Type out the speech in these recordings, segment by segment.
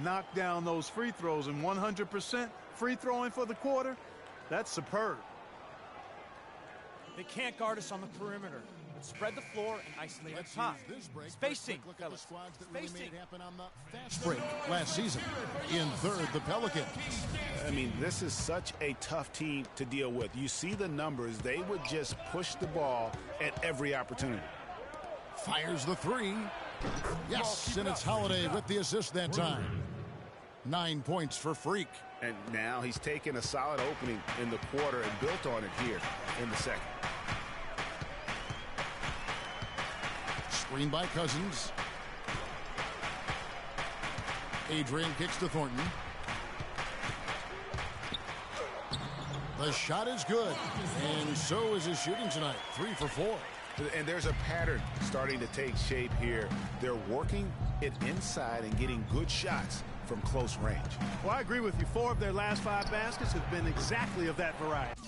knock down those free throws, and 100% free throwing for the quarter, that's superb. They can't guard us on the perimeter. Let's spread the floor and isolate up top. Spacing, fellas. Spacing. Fast break last season. In third, the Pelicans. I mean, this is such a tough team to deal with. You see the numbers. They would just push the ball at every opportunity. Fires the three. Yes, and it's Holiday with the assist that time. 9 points for Freak. And now he's taken a solid opening in the quarter and built on it here in the second. Screen by Cousins. Adrian kicks to Thornton. The shot is good, and so is his shooting tonight. 3 for 4. And there's a pattern starting to take shape here. They're working it inside and getting good shots from close range. Well, I agree with you. 4 of their last 5 baskets have been exactly of that variety.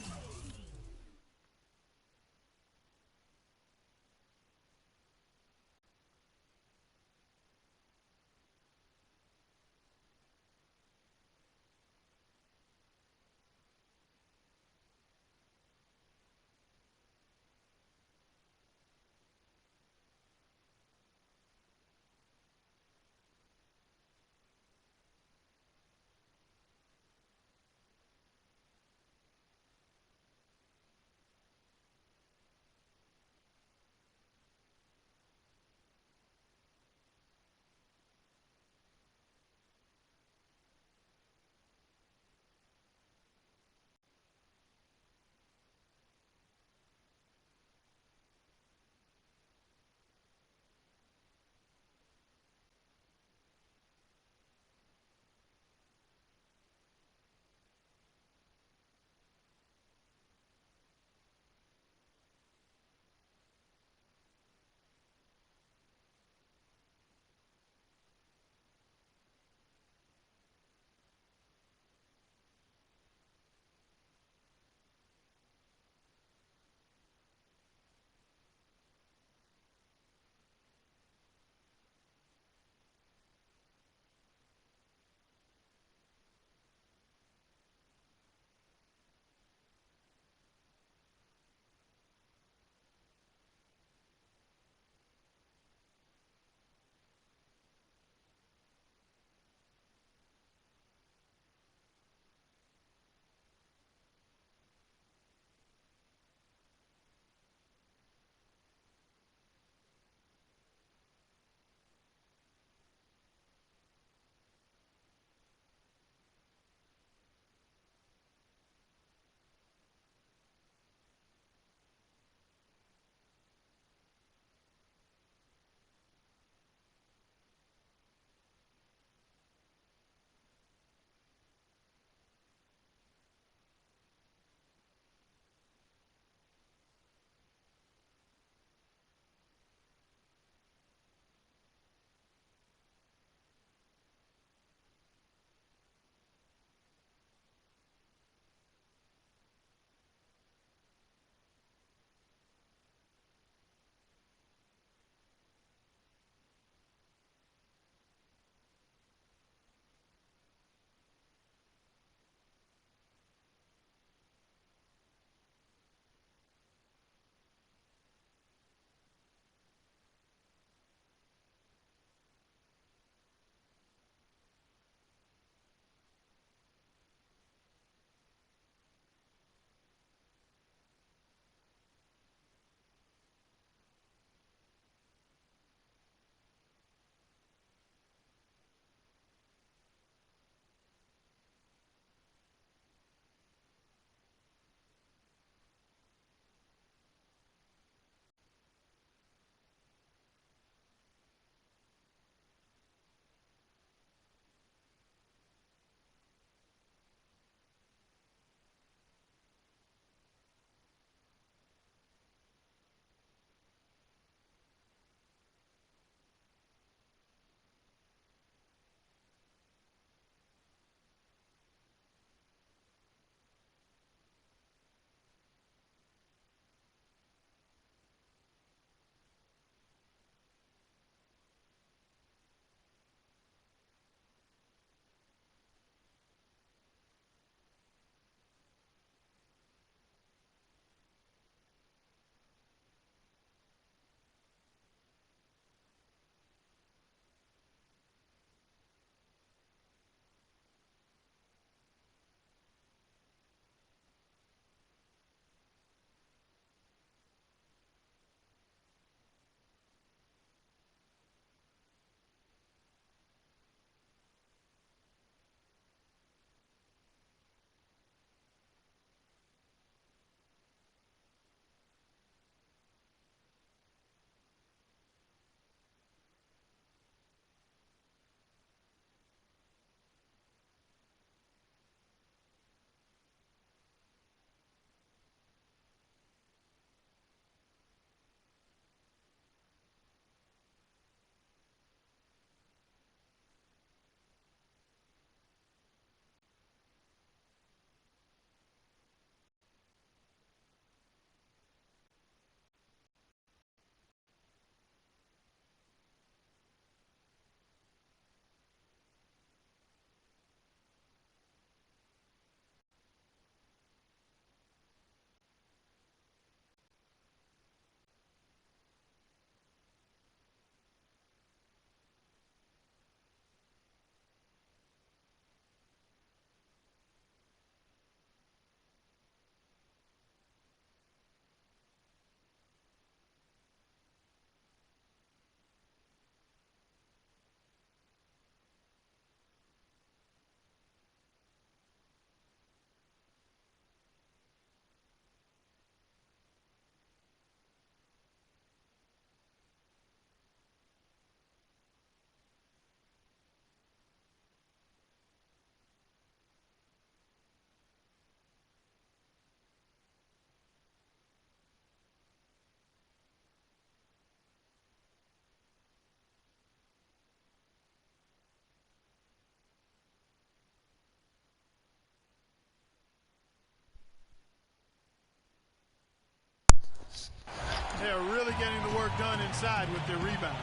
work done inside with their rebound.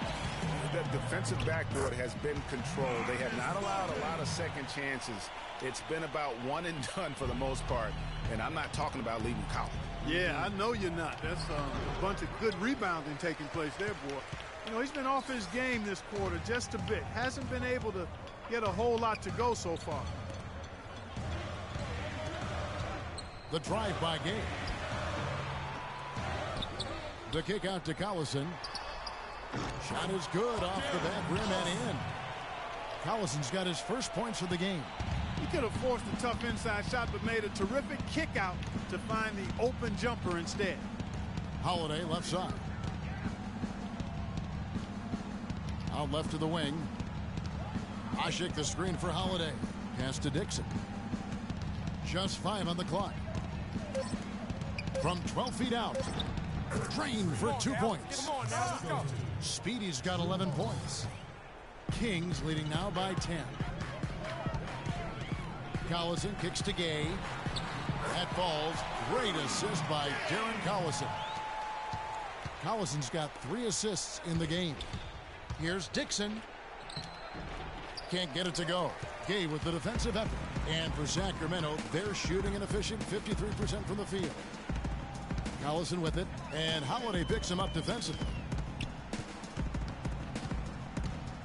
The defensive backboard has been controlled. They have not allowed a lot of second chances. It's been about one and done for the most part, and I'm not talking about leaving column. Yeah, I know you're not. That's a bunch of good rebounding taking place there, boy. You know, he's been off his game this quarter just a bit. Hasn't been able to get a whole lot to go so far. The drive by Gay. The kick out to Collison. Shot is good off the back rim and in. Collison's got his first points of the game. He could have forced a tough inside shot, but made a terrific kick out to find the open jumper instead. Holiday left side. Out left to the wing. Ashik the screen for Holiday. Pass to Dixon. Just 5 on the clock. From 12 feet out. Drained for 2 points. Speedy's got 11 points. Kings leading now by 10. Collison kicks to Gay. That falls. Great assist by Darren Collison. Collison's got 3 assists in the game. Here's Dixon. Can't get it to go. Gay with the defensive effort. And for Sacramento, they're shooting an efficient 53% from the field. Collison with it. And Holiday picks him up defensively.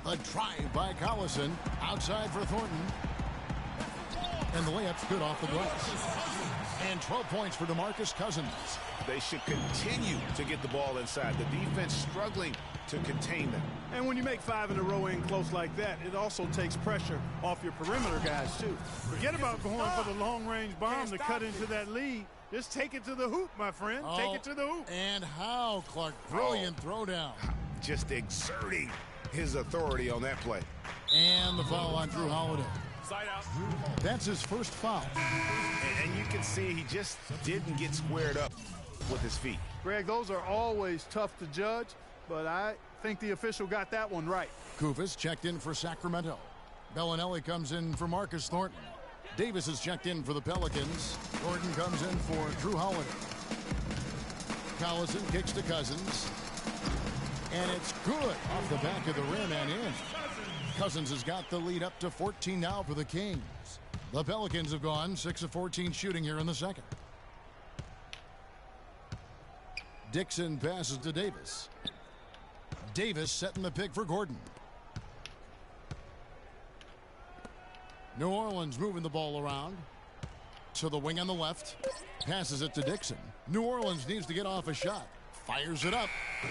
A drive by Collison. Outside for Thornton. And the layup's good off the glass. And 12 points for DeMarcus Cousins. They should continue to get the ball inside. The defense struggling to contain them. And when you make 5 in a row in close like that, it also takes pressure off your perimeter guys, too. Forget about going for the long-range bomb to cut into that lead. Just take it to the hoop, my friend. Take it to the hoop. And how, Clark? Brilliant throwdown. Just exerting his authority on that play. And the foul on Drew Holiday. Side out. That's his first foul. And you can see he just didn't get squared up with his feet. Greg, those are always tough to judge, but I think the official got that one right. Kufis checked in for Sacramento. Bellinelli comes in for Marcus Thornton. Davis is checked in for the Pelicans. Gordon comes in for Drew Holiday. Collison kicks to Cousins. And it's good off the back of the rim and in. Cousins has got the lead up to 14 now for the Kings. The Pelicans have gone 6 of 14 shooting here in the second. Dixon passes to Davis. Davis setting the pick for Gordon. New Orleans moving the ball around to the wing on the left. Passes it to Dixon. New Orleans needs to get off a shot. Fires it up.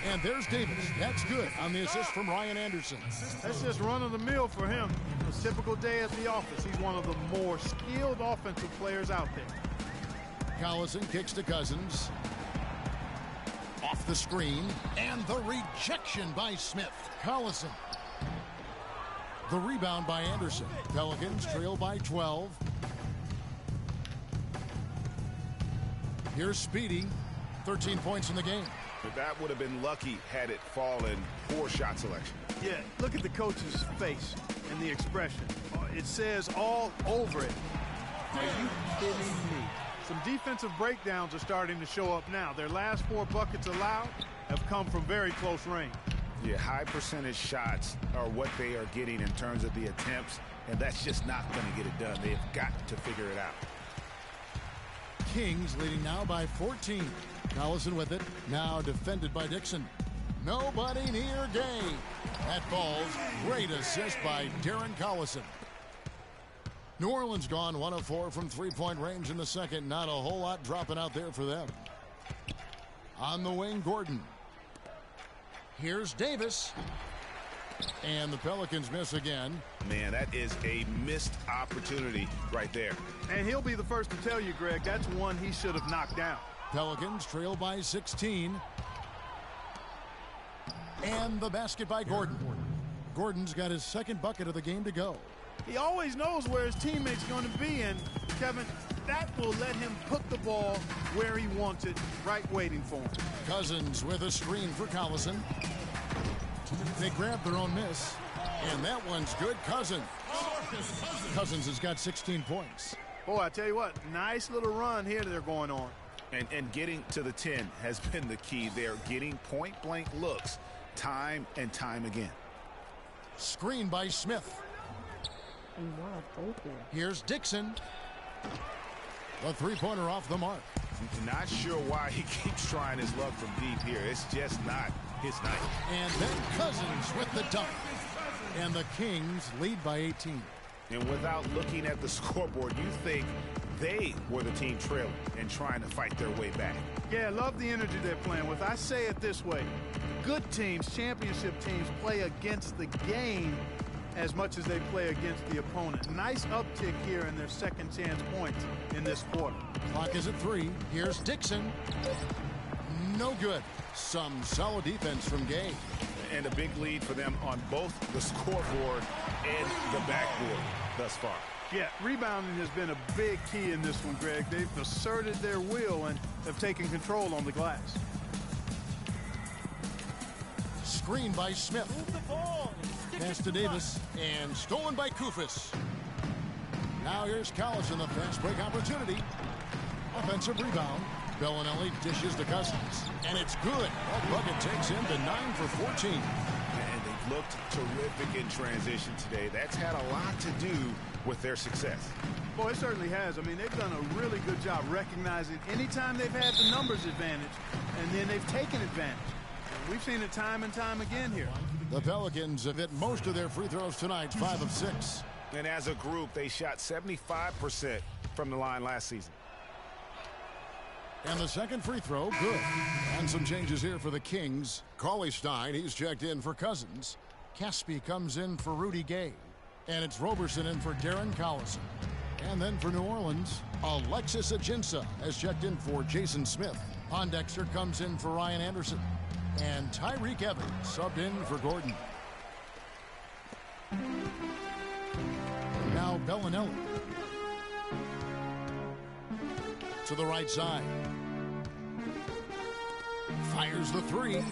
And there's Davis. That's good on the assist from Ryan Anderson. That's just run-of-the-mill for him. A typical day at the office. He's one of the more skilled offensive players out there. Collison kicks to Cousins. Off the screen. And the rejection by Smith. Collison. The rebound by Anderson. Pelicans trail by 12. Here's Speedy. 13 points in the game. But that would have been lucky had it fallen. Poor shot selection. Yeah, look at the coach's face and the expression. It says all over it. Are you kidding me? Some defensive breakdowns are starting to show up now. Their last 4 buckets allowed have come from very close range. Yeah, high percentage shots are what they are getting in terms of the attempts, and that's just not going to get it done. They've got to figure it out. Kings leading now by 14. Collison with it. Now defended by Dixon. Nobody near Gay. That falls. Great assist by Darren Collison. New Orleans gone 1 of 4 from 3-point range in the second. Not a whole lot dropping out there for them. On the wing, Gordon. Here's Davis. And the Pelicans miss again. Man, that is a missed opportunity right there. And he'll be the first to tell you, Greg, that's one he should have knocked down. Pelicans trail by 16. And the basket by Gordon. Gordon's got his second bucket of the game to go. He always knows where his teammate's going to be, and Kevin, that will let him put the ball where he wants it, right waiting for him. Cousins with a screen for Collison. They grab their own miss, and that one's good. Cousins has got 16 points. Boy, I tell you what, nice little run here they're going on. And getting to the 10 has been the key. They're getting point-blank looks time and time again. Screen by Smith. Here's Dixon. A three-pointer off the mark. Not sure why he keeps trying his luck from deep here. It's just not his night. And then Cousins with the dunk. And the Kings lead by 18. And without looking at the scoreboard, you think they were the team trailing and trying to fight their way back. Yeah, I love the energy they're playing with. I say it this way. Good teams, championship teams, play against the game as much as they play against the opponent. Nice uptick here in their second chance points in this quarter. Clock is at 3. Here's Dixon. No good. Some solid defense from Gay. And a big lead for them on both the scoreboard and the backboard thus far. Yeah, rebounding has been a big key in this one, Greg. They've asserted their will and have taken control on the glass. Screen by Smith. Move the ball. Pass to Davis. And stolen by Kufis. Now here's Collison, the fast break opportunity. Offensive rebound. Bellinelli dishes to Cousins. And it's good. That bucket takes him to 9 for 14. And they've looked terrific in transition today. That's had a lot to do with their success. Boy, it certainly has. I mean, they've done a really good job recognizing anytime they've had the numbers advantage, and then they've taken advantage. And we've seen it time and time again here. The Pelicans have hit most of their free throws tonight, 5 of 6. And as a group, they shot 75% from the line last season. And the second free throw, good. And some changes here for the Kings. Cauley-Stein, he's checked in for Cousins. Caspi comes in for Rudy Gay. And it's Roberson in for Darren Collison. And then for New Orleans, Alexis Ajinça has checked in for Jason Smith. Pondexter comes in for Ryan Anderson. And Tyreek Evans subbed in for Gordon. Now Bellinelli. To the right side. Fires the three.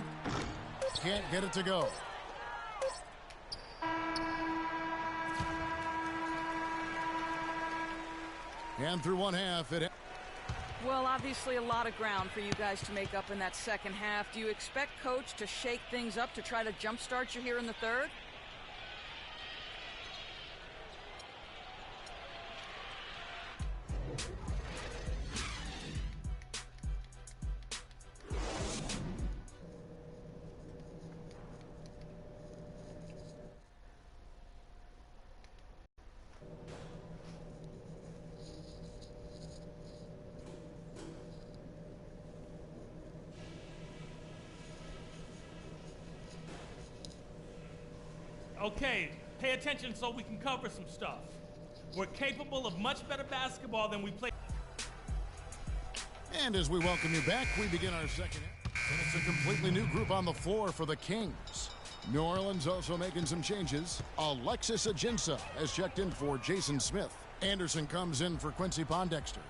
Can't get it to go. And through one half, well, obviously a lot of ground for you guys to make up in that second half. Do you expect Coach to shake things up to try to jumpstart you here in the third? Okay, pay attention so we can cover some stuff. We're capable of much better basketball than we play. And as we welcome you back, we begin our second half. And it's a completely new group on the floor for the Kings. New Orleans also making some changes. Alexis Ajinça has checked in for Jason Smith. Anderson comes in for Quincy Pondexter.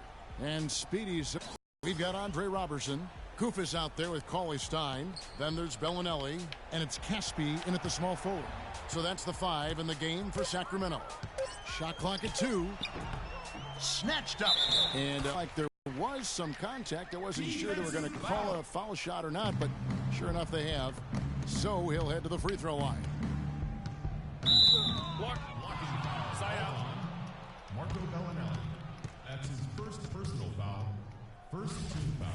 And Speedy's, we've got Andre Robertson. Kufis out there with Cauley-Stein. Then there's Bellinelli. And it's Caspi in at the small forward. So that's the 5 in the game for Sacramento. Shot clock at 2. Snatched up. And like there was some contact. I wasn't sure they were going to call a foul shot or not, but sure enough they have. So he'll head to the free throw line. Block. Side out. Marco Bellinelli. That's his first personal foul. First team foul.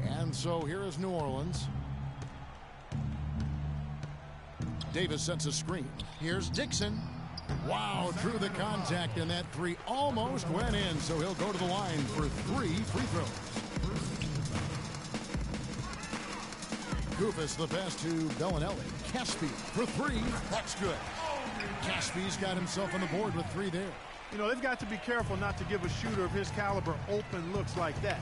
And so here is New Orleans. Davis sets a screen. Here's Dixon. Wow, through the contact, and that three almost went in, so he'll go to the line for 3 free throws. Kufis the pass to Bellinelli. Caspi for 3. That's good. Caspi's got himself on the board with 3 there. You know, they've got to be careful not to give a shooter of his caliber open looks like that.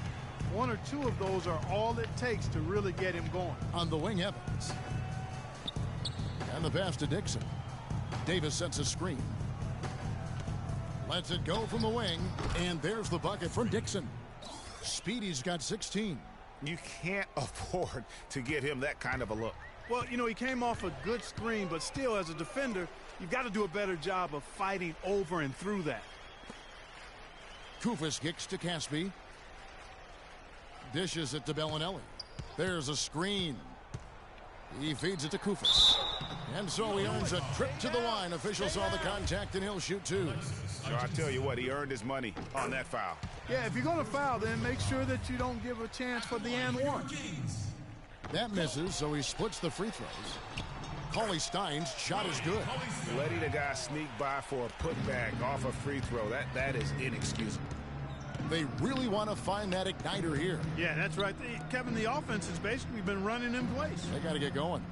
1 or 2 of those are all it takes to really get him going. On the wing, Evans. And the pass to Dixon. Davis sets a screen. Lets it go from the wing. And there's the bucket from Dixon. Speedy's got 16. You can't afford to get him that kind of a look. Well, you know, he came off a good screen, but still, as a defender, you've got to do a better job of fighting over and through that. Kufis kicks to Caspi. Dishes it to Bellinelli. There's a screen. He feeds it to Kufis. And so he earns a trip to the line. Official saw the contact, and he'll shoot two. So I tell you what, he earned his money on that foul. Yeah, if you're going to foul, then make sure that you don't give a chance for the and one. That misses, so he splits the free throws. Cauley Stein's shot is good. Letting a guy sneak by for a putback off a free throw, that is inexcusable. They really want to find that igniter here. Yeah, that's right. Kevin, the offense has basically been running in place. They got to get going.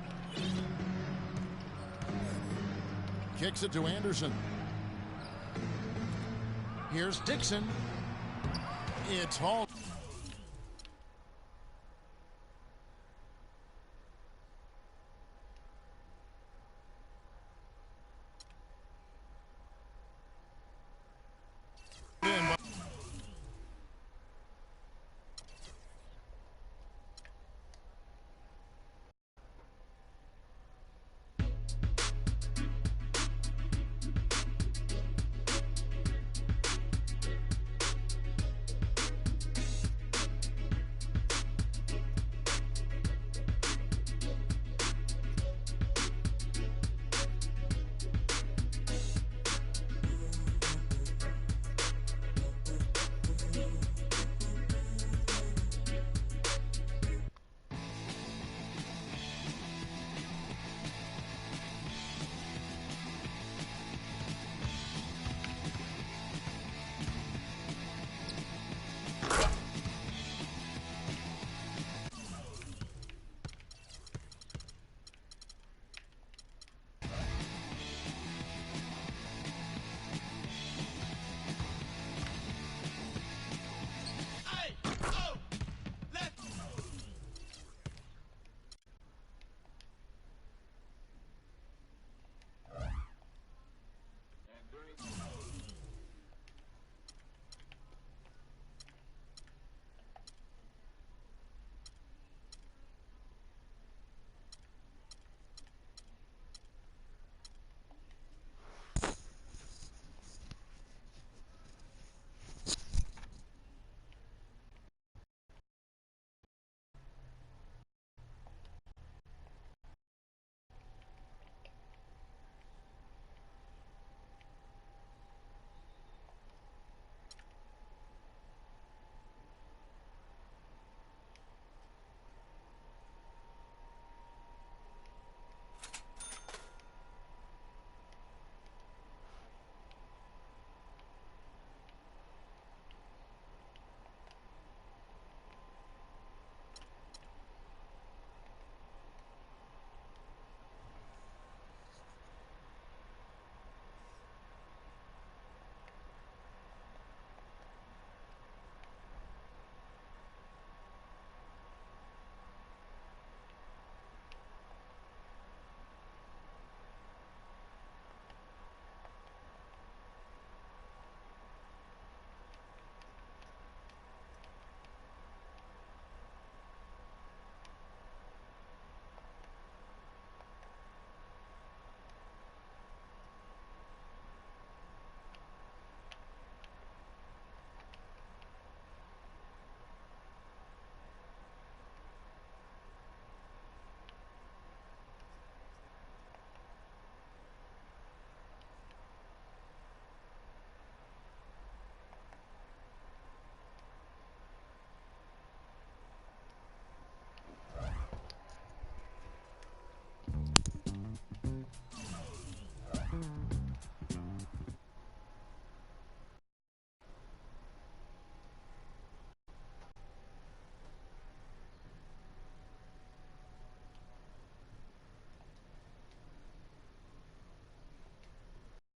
Kicks it to Anderson. Here's Dixon. It's Hall.